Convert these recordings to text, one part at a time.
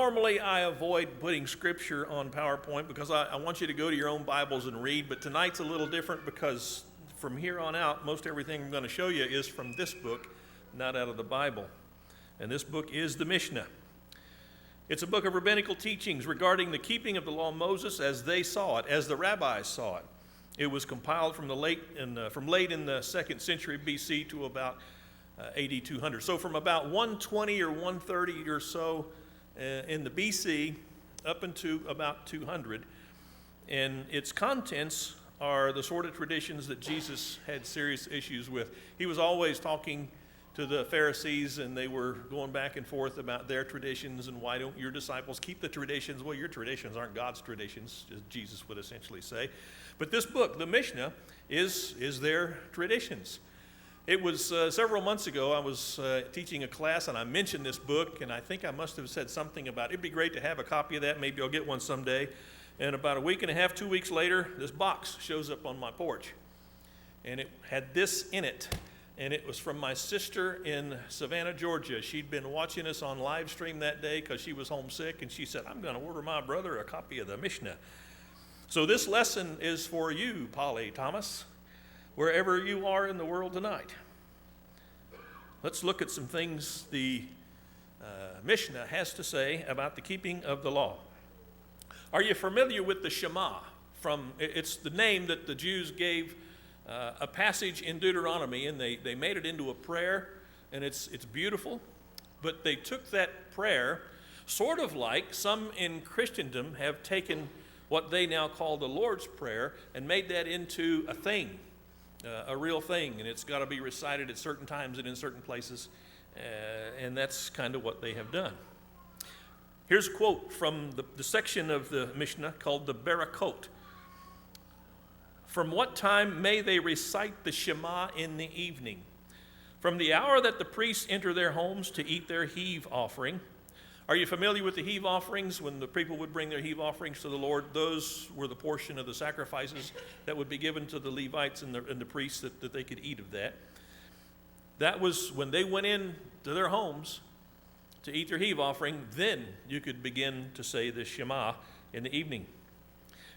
normally I avoid putting scripture on PowerPoint because I want you to go to your own Bibles and read, but tonight's a little different because from here on out, most everything I'm going to show you is from this book, not out of the Bible. And this book is the Mishnah. It's a book of rabbinical teachings regarding the keeping of the law of Moses as they saw it, as the rabbis saw it. It was compiled from late in the 2nd century BC to about AD 200. So from about 120 or 130 or so in the BC up into about 200. And its contents are the sort of traditions that Jesus had serious issues with. He was always talking to the Pharisees, and they were going back and forth about their traditions and why don't your disciples keep the traditions? Well, your traditions aren't God's traditions, as Jesus would essentially say. But this book, the Mishnah, is their traditions. It was several months ago, I was teaching a class, and I mentioned this book, and I think I must have said something about it'd be great to have a copy of that. Maybe I'll get one someday. And about a week and a half, 2 weeks later, this box shows up on my porch. And it had this in it. And it was from my sister in Savannah, Georgia. She'd been watching us on live stream that day because she was homesick, and she said, I'm going to order my brother a copy of the Mishnah. So this lesson is for you, Polly Thomas, wherever you are in the world tonight. Let's look at some things the Mishnah has to say about the keeping of the law. Are you familiar with the Shema? It's the name that the Jews gave a passage in Deuteronomy, and they made it into a prayer, and it's beautiful. But they took that prayer, sort of like some in Christendom have taken what they now call the Lord's Prayer and made that into a thing, a real thing, and it's got to be recited at certain times and in certain places, and that's kind of what they have done. Here's a quote from the section of the Mishnah called the Barakot. From what time may they recite the Shema in the evening? From the hour that the priests enter their homes to eat their heave offering. Are you familiar with the heave offerings? When the people would bring their heave offerings to the Lord, those were the portion of the sacrifices that would be given to the Levites and the priests that they could eat of that. That was when they went in to their homes to eat their heave offering, then you could begin to say the Shema in the evening.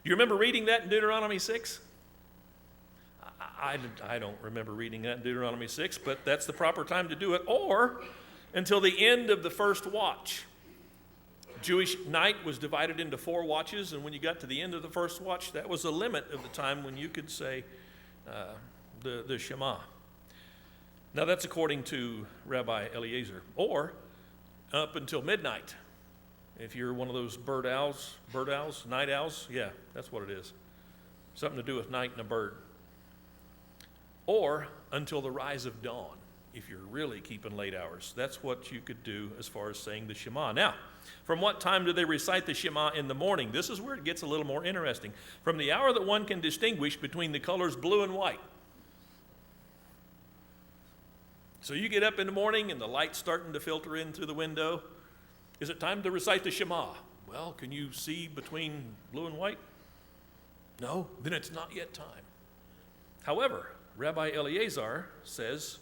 Do you remember reading that in Deuteronomy 6? I don't remember reading that in Deuteronomy 6, but that's the proper time to do it, or until the end of the first watch. Jewish night was divided into 4 watches, and when you got to the end of the first watch, that was the limit of the time when you could say the Shema. Now that's according to Rabbi Eliezer, or up until midnight. If you're one of those bird owls, night owls, yeah, that's what it is. Something to do with night and a bird. Or until the rise of dawn, if you're really keeping late hours. That's what you could do as far as saying the Shema. Now, from what time do they recite the Shema in the morning? This is where it gets a little more interesting. From the hour that one can distinguish between the colors blue and white. So you get up in the morning and the light's starting to filter in through the window. Is it time to recite the Shema? Well, can you see between blue and white? No, then it's not yet time. However, Rabbi Eliezer says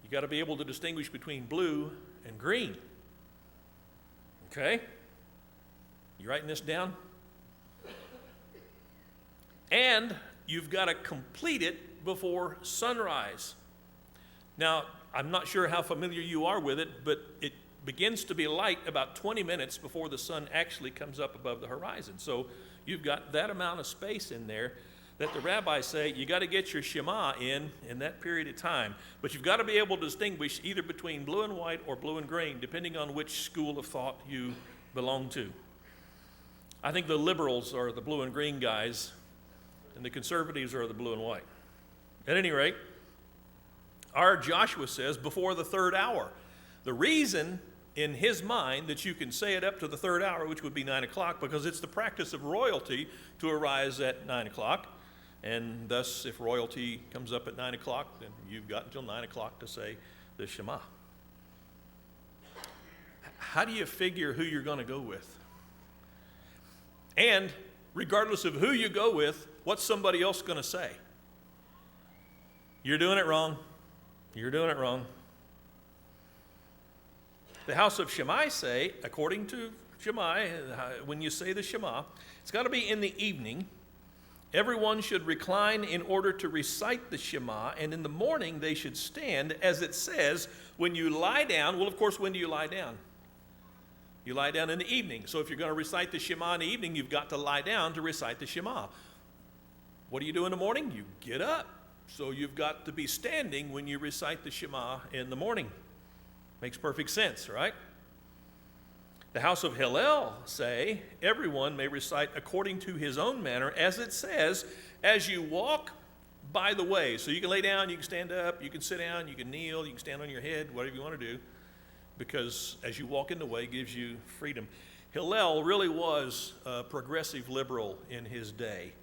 you got to be able to distinguish between blue and green. Okay? You writing this down? And you've got to complete it before sunrise. Now, I'm not sure how familiar you are with it, but it begins to be light about 20 minutes before the sun actually comes up above the horizon. So you've got that amount of space in there that the rabbis say you got to get your Shema in that period of time. But you've got to be able to distinguish either between blue and white or blue and green, depending on which school of thought you belong to. I think the liberals are the blue and green guys, and the conservatives are the blue and white. At any rate, our Joshua says before the 3rd hour. The reason in his mind that you can say it up to the 3rd hour, which would be 9 o'clock, because it's the practice of royalty to arise at 9 o'clock. And thus, if royalty comes up at 9 o'clock, then you've got until 9 o'clock to say the Shema. How do you figure who you're going to go with? And regardless of who you go with, what's somebody else going to say? You're doing it wrong. You're doing it wrong. The house of Shammai say, according to Shammai, when you say the Shema, it's got to be in the evening. Everyone should recline in order to recite the Shema, and in the morning they should stand, as it says, when you lie down. Well, of course, when do you lie down? You lie down in the evening. So if you're going to recite the Shema in the evening, you've got to lie down to recite the Shema. What do you do in the morning? You get up. So you've got to be standing when you recite the Shema in the morning. Makes perfect sense, right? The house of Hillel say, everyone may recite according to his own manner, as it says, as you walk by the way. So you can lay down, you can stand up, you can sit down, you can kneel, you can stand on your head, whatever you want to do, because as you walk in the way gives you freedom. Hillel really was a progressive liberal in his day.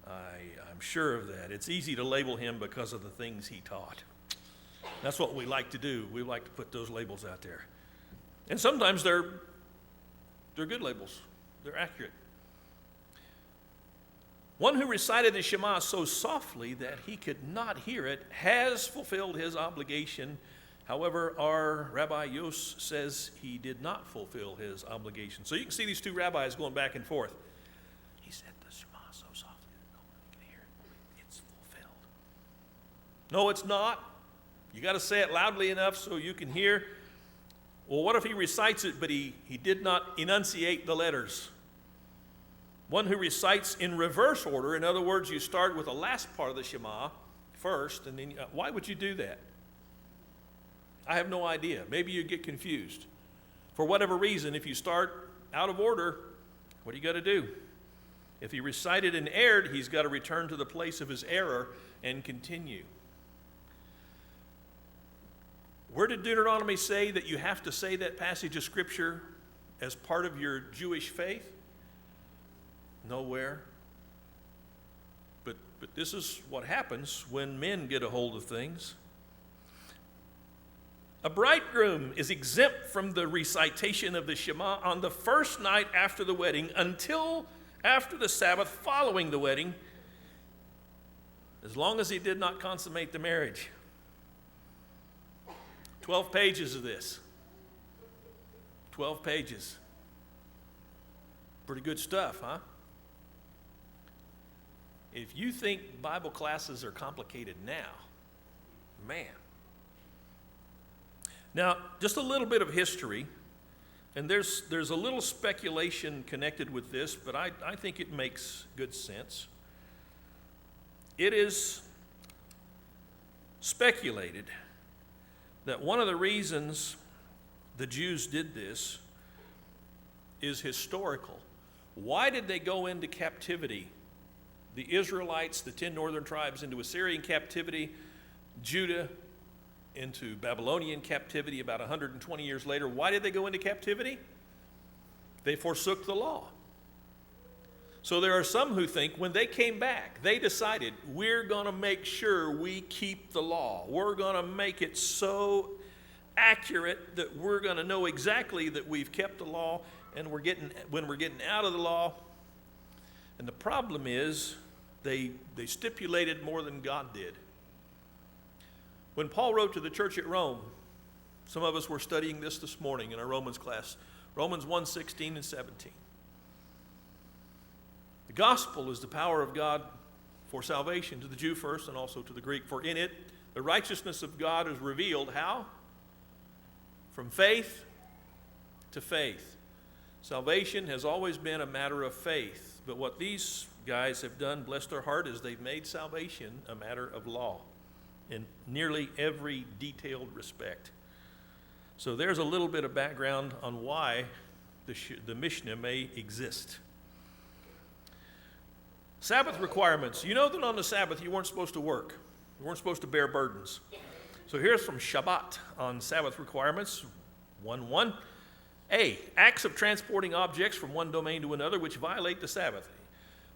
I'm sure of that. It's easy to label him because of the things he taught. That's what we like to do. We like to put those labels out there. And sometimes they're good labels. They're accurate. One who recited the Shema so softly that he could not hear it has fulfilled his obligation. However, our Rabbi Yos says he did not fulfill his obligation. So you can see these two rabbis going back and forth. He said the Shema so softly that no one can hear it. It's fulfilled. No, it's not. You got to say it loudly enough so you can hear. Well, what if he recites it, but he did not enunciate the letters? One who recites in reverse order, in other words, you start with the last part of the Shema first, and then, why would you do that? I have no idea. Maybe you get confused. For whatever reason, if you start out of order, what do you got to do? If he recited and erred, he's got to return to the place of his error and continue. Where did Deuteronomy say that you have to say that passage of Scripture as part of your Jewish faith? Nowhere. But this is what happens when men get a hold of things. A bridegroom is exempt from the recitation of the Shema on the first night after the wedding until after the Sabbath following the wedding, as long as he did not consummate the marriage. 12 pages of this. 12 pages. Pretty good stuff, huh? If you think Bible classes are complicated now, man. Now, just a little bit of history, and there's a little speculation connected with this, but I think it makes good sense. It is speculated that one of the reasons the Jews did this is historical. Why did they go into captivity? The Israelites, the 10 northern tribes, into Assyrian captivity, Judah into Babylonian captivity about 120 years later. Why did they go into captivity? They forsook the law. So there are some who think when they came back, they decided, we're going to make sure we keep the law. We're going to make it so accurate that we're going to know exactly that we've kept the law, and when we're getting out of the law. And the problem is they stipulated more than God did. When Paul wrote to the church at Rome, some of us were studying this morning in our Romans class, Romans 1:16 and 17. The gospel is the power of God for salvation to the Jew first and also to the Greek. For in it, the righteousness of God is revealed. How? From faith to faith. Salvation has always been a matter of faith. But what these guys have done, bless their heart, is they've made salvation a matter of law in nearly every detailed respect. So there's a little bit of background on why the Mishnah may exist. Sabbath requirements. You know that on the Sabbath you weren't supposed to work. You weren't supposed to bear burdens. So here's from Shabbat on Sabbath requirements. 1:1. A, acts of transporting objects from one domain to another which violate the Sabbath.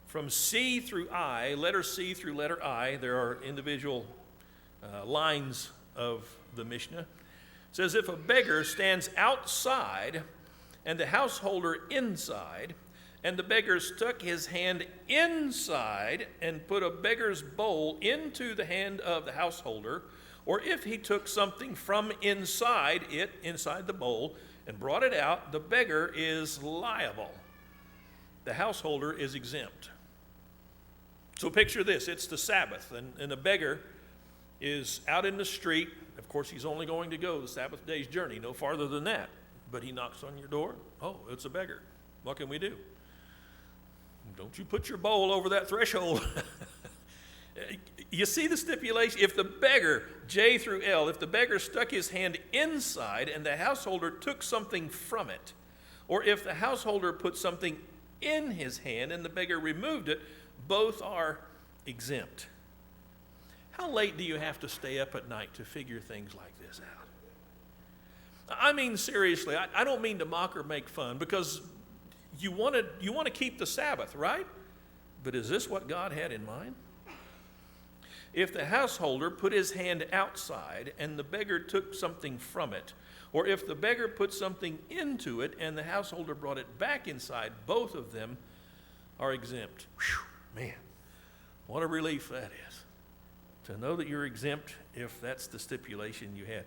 From C through I, letter C through letter I, there are individual lines of the Mishnah. It says, if a beggar stands outside and the householder inside, and the beggar stuck his hand inside and put a beggar's bowl into the hand of the householder, or if he took something from inside the bowl, and brought it out, the beggar is liable. The householder is exempt. So picture this, it's the Sabbath, and the beggar is out in the street. Of course, he's only going to go the Sabbath day's journey, no farther than that. But he knocks on your door. Oh, it's a beggar. What can we do? Don't you put your bowl over that threshold. You see the stipulation? If the beggar, J through L, if the beggar stuck his hand inside and the householder took something from it, or if the householder put something in his hand and the beggar removed it, both are exempt. How late do you have to stay up at night to figure things like this out? I mean, seriously, I don't mean to mock or make fun, because you want to keep the Sabbath, right? But is this what God had in mind? If the householder put his hand outside and the beggar took something from it, or if the beggar put something into it and the householder brought it back inside, both of them are exempt. Whew, man, what a relief that is. To know that you're exempt if that's the stipulation you had.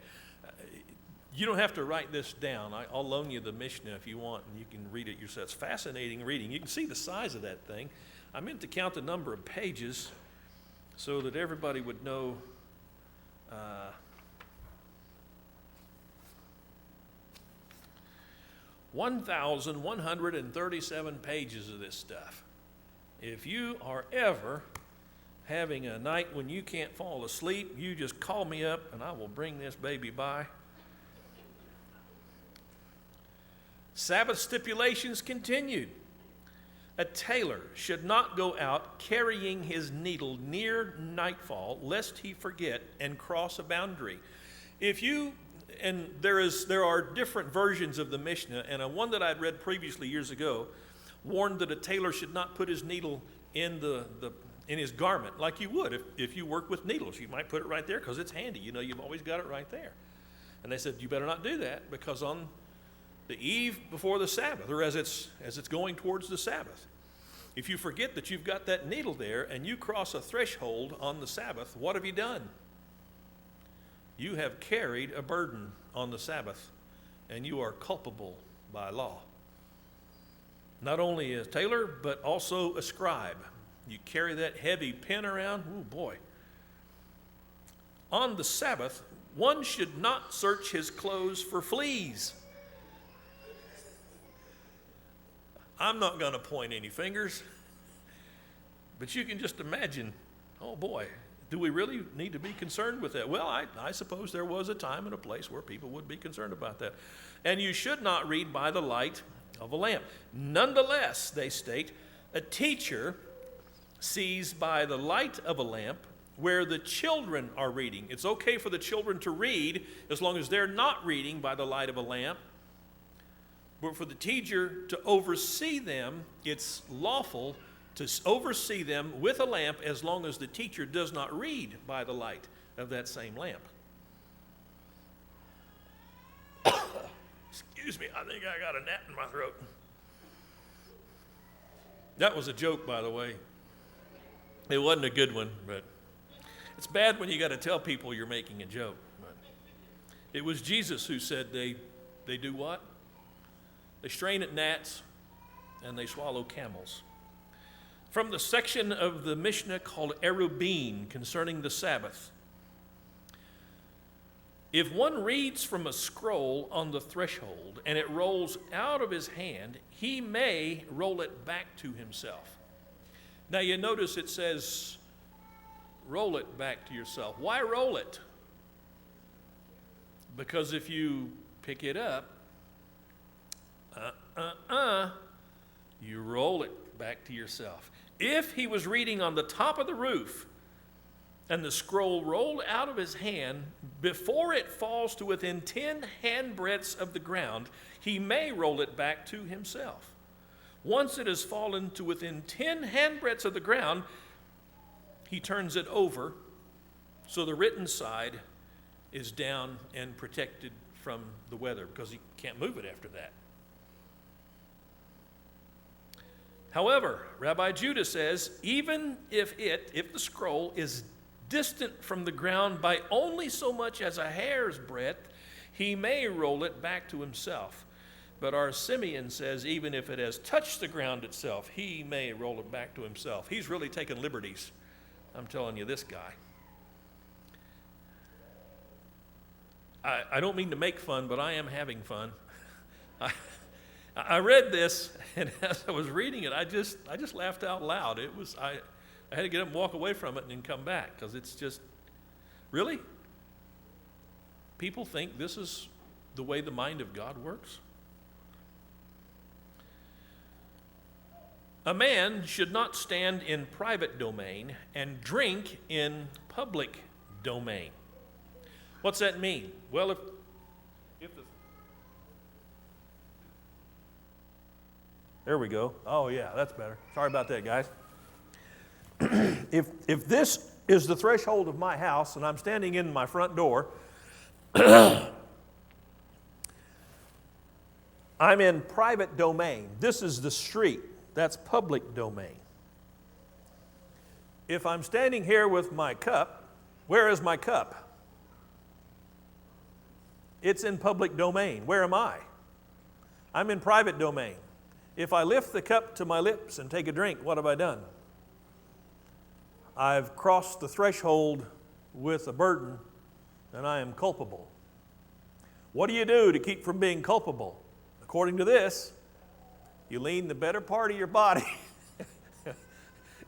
You don't have to write this down. I'll loan you the Mishnah if you want, and you can read it yourself. It's fascinating reading. You can see the size of that thing. I meant to count the number of pages so that everybody would know. 1,137 pages of this stuff. If you are ever having a night when you can't fall asleep, you just call me up and I will bring this baby by. Sabbath stipulations continued. A tailor should not go out carrying his needle near nightfall, lest he forget and cross a boundary. There are different versions of the Mishnah, and one that I'd read previously years ago warned that a tailor should not put his needle in his garment like you would if you work with needles. You might put it right there because it's handy. You know, you've always got it right there. And they said, you better not do that, because on the eve before the Sabbath, or as it's going towards the Sabbath, if you forget that you've got that needle there and you cross a threshold on the Sabbath, what have you done? You have carried a burden on the Sabbath, and you are culpable by law. Not only a tailor, but also a scribe. You carry that heavy pen around, oh boy. On the Sabbath, one should not search his clothes for fleas. I'm not going to point any fingers, but you can just imagine, oh boy, do we really need to be concerned with that? Well, I suppose there was a time and a place where people would be concerned about that. And you should not read by the light of a lamp. Nonetheless, they state, a teacher sees by the light of a lamp where the children are reading. It's okay for the children to read as long as they're not reading by the light of a lamp. But for the teacher to oversee them, it's lawful to oversee them with a lamp as long as the teacher does not read by the light of that same lamp. Excuse me, I think I got a gnat in my throat. That was a joke, by the way. It wasn't a good one, but it's bad when you got to tell people you're making a joke. But it was Jesus who said they do what? They strain at gnats and they swallow camels. From the section of the Mishnah called Erubin concerning the Sabbath. If one reads from a scroll on the threshold and it rolls out of his hand, he may roll it back to himself. Now you notice it says, roll it back to yourself. Why roll it? Because if you pick it up, you roll it back to yourself. If he was reading on the top of the roof and the scroll rolled out of his hand before it falls to within 10 handbreadths of the ground, he may roll it back to himself. Once it has fallen to within 10 handbreadths of the ground, he turns it over so the written side is down and protected from the weather, because he can't move it after that. However, Rabbi Judah says, even if the scroll is distant from the ground by only so much as a hair's breadth, he may roll it back to himself. But our Simeon says, even if it has touched the ground itself, he may roll it back to himself. He's really taken liberties. I'm telling you, this guy. I don't mean to make fun, but I am having fun. I read this, and as I was reading it, I just laughed out loud. I had to get up and walk away from it and then come back, because it's just, really? People think this is the way the mind of God works? A man should not stand in private domain and drink in public domain. What's that mean? Well, if the... There we go. Oh, yeah, that's better. Sorry about that, guys. If this is the threshold of my house and I'm standing in my front door, I'm in private domain. This is the street. That's public domain. If I'm standing here with my cup, where is my cup? It's in public domain. Where am I? I'm in private domain. If I lift the cup to my lips and take a drink, what have I done? I've crossed the threshold with a burden, and I am culpable. What do you do to keep from being culpable? According to this, you lean the better part of your body.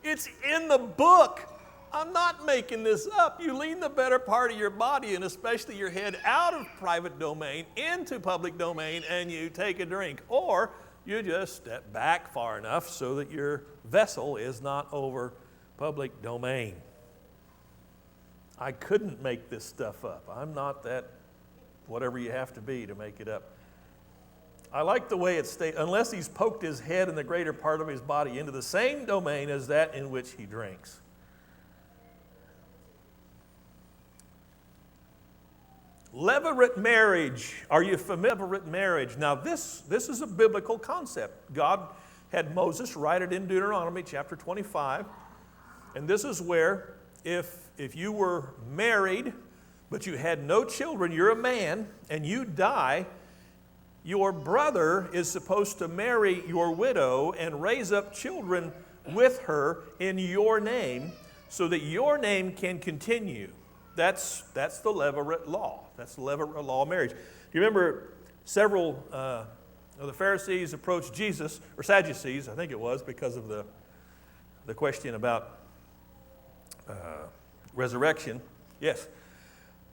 It's in the book. I'm not making this up. You lean the better part of your body, and especially your head, out of private domain into public domain, and you take a drink. Or you just step back far enough so that your vessel is not over public domain. I couldn't make this stuff up. I'm not that whatever you have to be to make it up. I like the way it states, unless he's poked his head and the greater part of his body into the same domain as that in which he drinks. Levirate marriage. Are you familiar with levirate marriage? Now this is a biblical concept. God had Moses write it in Deuteronomy chapter 25. And this is where if you were married but you had no children, you're a man, and you die, your brother is supposed to marry your widow and raise up children with her in your name so that your name can continue. That's the Levirate law. That's the Levirate law of marriage. Do you remember several of the Pharisees approached Jesus, or Sadducees, I think it was, because of the question about resurrection. Yes.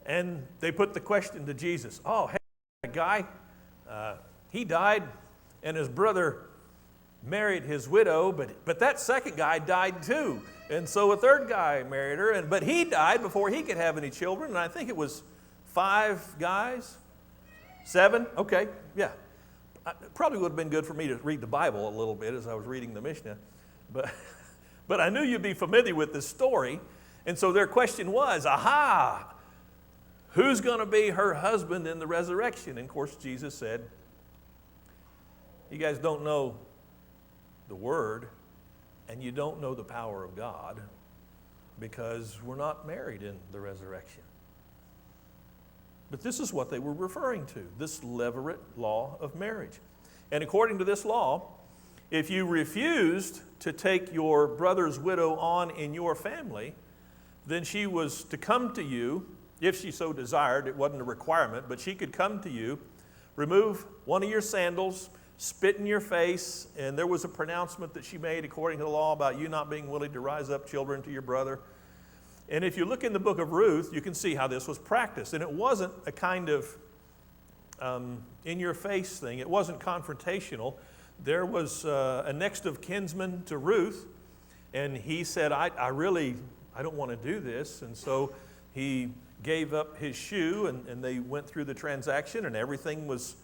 And they put the question to Jesus. Oh, hey, a guy, he died and his brother married his widow, but that second guy died too. And so a third guy married her, but he died before he could have any children. And I think it was 5 guys, 7, okay, yeah. It probably would have been good for me to read the Bible a little bit as I was reading the Mishnah. But I knew you'd be familiar with this story. And so their question was, aha, who's going to be her husband in the resurrection? And of course, Jesus said, you guys don't know the Word, and you don't know the power of God, because we're not married in the resurrection. But this is what they were referring to, this Levirate law of marriage. And according to this law, if you refused to take your brother's widow on in your family, then she was to come to you, if she so desired. It wasn't a requirement, but she could come to you, remove one of your sandals, spit in your face, and there was a pronouncement that she made according to the law about you not being willing to rise up children to your brother. And if you look in the book of Ruth, you can see how this was practiced. And it wasn't a kind of in-your-face thing. It wasn't confrontational. There was a next of kinsman to Ruth, and he said, I don't want to do this. And so he gave up his shoe, and they went through the transaction, and everything was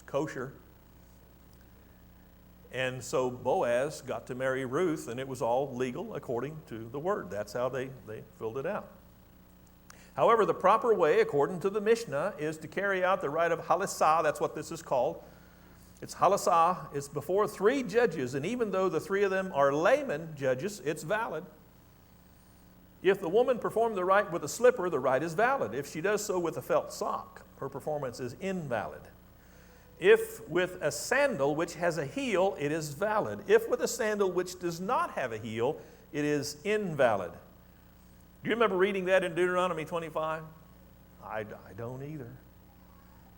kosher. And so Boaz got to marry Ruth, and it was all legal according to the Word. That's how they filled it out. However, the proper way, according to the Mishnah, is to carry out the rite of halisah. That's what this is called. It's halisah. It's before 3 judges, and even though the 3 of them are layman judges, it's valid. If the woman performed the rite with a slipper, the rite is valid. If she does so with a felt sock, her performance is invalid. If with a sandal which has a heel, it is valid. If with a sandal which does not have a heel, it is invalid. Do you remember reading that in Deuteronomy 25? I don't either.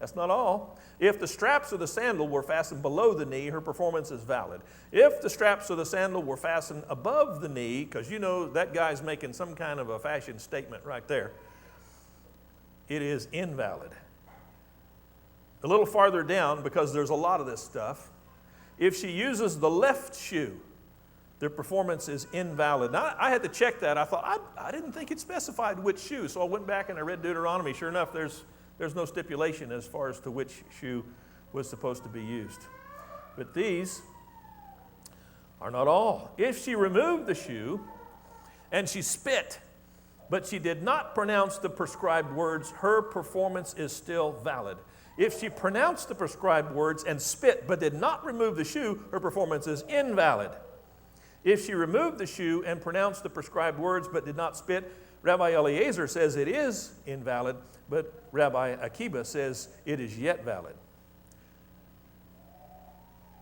That's not all. If the straps of the sandal were fastened below the knee, her performance is valid. If the straps of the sandal were fastened above the knee, because you know that guy's making some kind of a fashion statement right there, it is invalid. A little farther down, because there's a lot of this stuff, if she uses the left shoe, their performance is invalid. Now, I had to check that. I thought, I didn't think it specified which shoe, so I went back and I read Deuteronomy. Sure enough, there's no stipulation as far as to which shoe was supposed to be used. But these are not all. If she removed the shoe and she spit, but she did not pronounce the prescribed words, her performance is still valid. If she pronounced the prescribed words and spit, but did not remove the shoe, her performance is invalid. If she removed the shoe and pronounced the prescribed words, but did not spit, Rabbi Eliezer says it is invalid, but Rabbi Akiba says it is yet valid.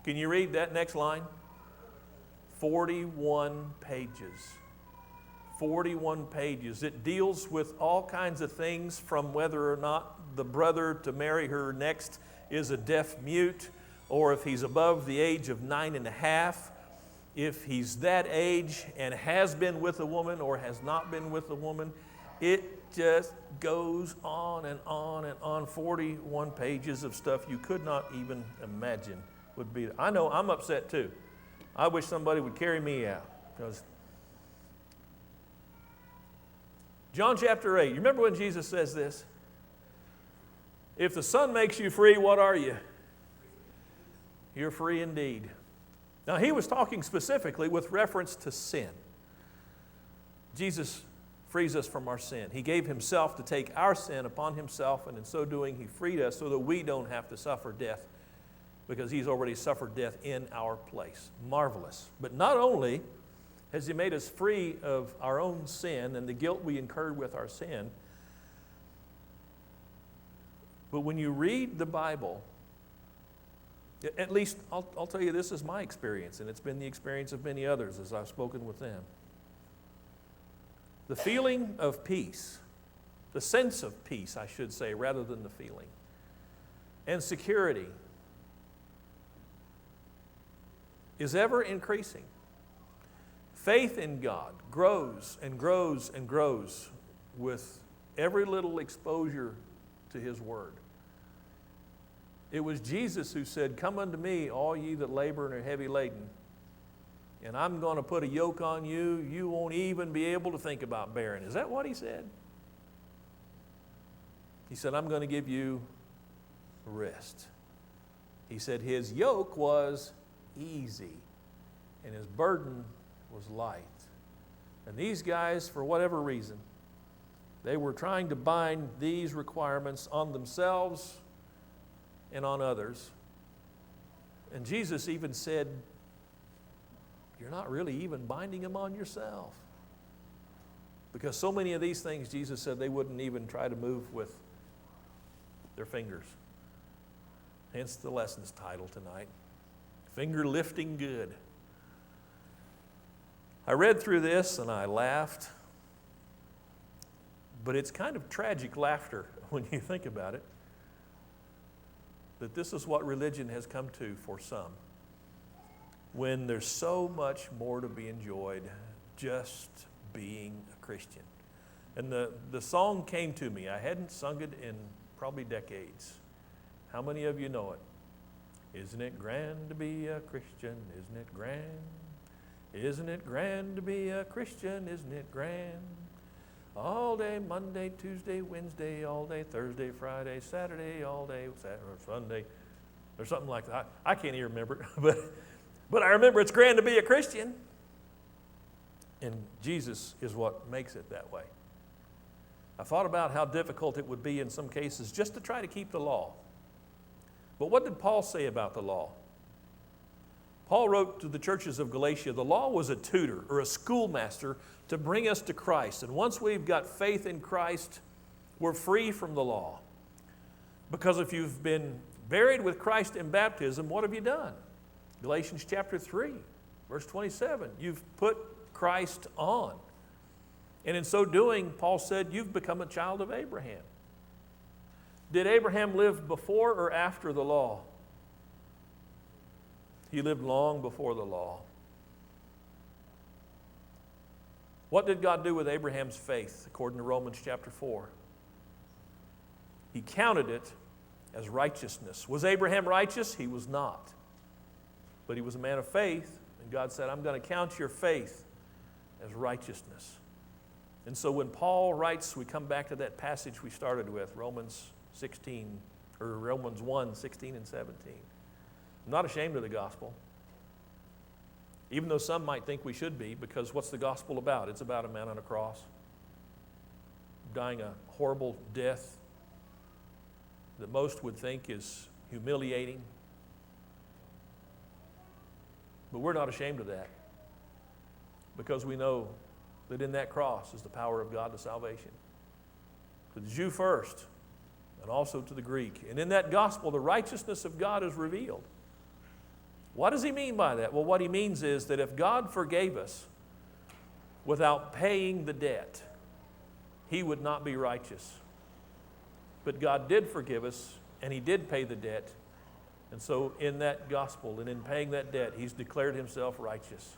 Can you read that next line? 41 pages. 41 pages. It deals with all kinds of things, from whether or not the brother to marry her next is a deaf mute, or if he's above the age of 9.5, if he's that age and has been with a woman or has not been with a woman. It just goes on and on and on. 41 pages of stuff you could not even imagine would be there. I know I'm upset too. I wish somebody would carry me out, because John chapter 8, you remember when Jesus says this? If the Son makes you free, what are you? You're free indeed. Now, he was talking specifically with reference to sin. Jesus frees us from our sin. He gave himself to take our sin upon himself, and in so doing, he freed us so that we don't have to suffer death, because he's already suffered death in our place. Marvelous. But not only has he made us free of our own sin and the guilt we incurred with our sin, but when you read the Bible, at least I'll tell you, this is my experience, and it's been the experience of many others as I've spoken with them. The feeling of peace, the sense of peace, I should say, rather than the feeling, and security is ever increasing. Faith in God grows and grows and grows with every little exposure to his word. It was Jesus who said, "Come unto me, all ye that labor and are heavy laden, and I'm going to put a yoke on you you won't even be able to think about bearing." Is that what he said? He said, "I'm going to give you rest." He said his yoke was easy and his burden was light. And these guys, for whatever reason, they were trying to bind these requirements on themselves and on others. And Jesus even said, you're not really even binding them on yourself. Because so many of these things, Jesus said, they wouldn't even try to move with their fingers. Hence the lesson's title tonight, Finger Lifting Good. I read through this and I laughed, but it's kind of tragic laughter when you think about it, that this is what religion has come to for some, when there's so much more to be enjoyed just being a Christian. And the song came to me. I hadn't sung it in probably decades. How many of you know it? Isn't it grand to be a Christian? Isn't it grand? Isn't it grand to be a Christian? Isn't it grand? All day, Monday, Tuesday, Wednesday, all day, Thursday, Friday, Saturday, all day, Saturday, Sunday, or something like that. I can't even remember, but I remember it's grand to be a Christian. And Jesus is what makes it that way. I thought about how difficult it would be in some cases just to try to keep the law. But what did Paul say about the law? Paul wrote to the churches of Galatia, the law was a tutor or a schoolmaster to bring us to Christ. And once we've got faith in Christ, we're free from the law. Because if you've been buried with Christ in baptism, what have you done? Galatians chapter 3, verse 27. You've put Christ on. And in so doing, Paul said, you've become a child of Abraham. Did Abraham live before or after the law? He lived long before the law. What did God do with Abraham's faith, according to Romans chapter 4? He counted it as righteousness. Was Abraham righteous? He was not. But he was a man of faith, and God said, I'm going to count your faith as righteousness. And so when Paul writes, we come back to that passage we started with, Romans 1, 16 and 17. I'm not ashamed of the gospel, even though some might think we should be, because what's the gospel about? It's about a man on a cross, dying a horrible death that most would think is humiliating. But we're not ashamed of that, because we know that in that cross is the power of God to salvation. To the Jew first, and also to the Greek. And in that gospel, the righteousness of God is revealed. What does he mean by that? Well, what he means is that if God forgave us without paying the debt, he would not be righteous. But God did forgive us, and he did pay the debt. And so in that gospel and in paying that debt, he's declared himself righteous.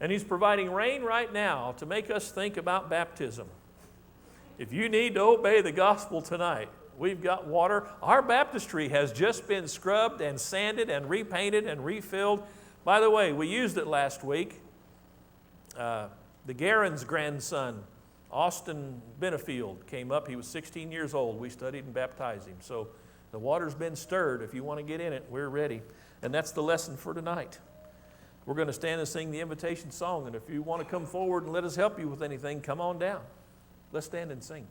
And he's providing rain right now to make us think about baptism. If you need to obey the gospel tonight, we've got water. Our baptistry has just been scrubbed and sanded and repainted and refilled. By the way, we used it last week. The Guerin's grandson, Austin Benefield, came up. He was 16 years old. We studied and baptized him. So the water's been stirred. If you want to get in it, we're ready. And that's the lesson for tonight. We're going to stand and sing the invitation song. And if you want to come forward and let us help you with anything, come on down. Let's stand and sing.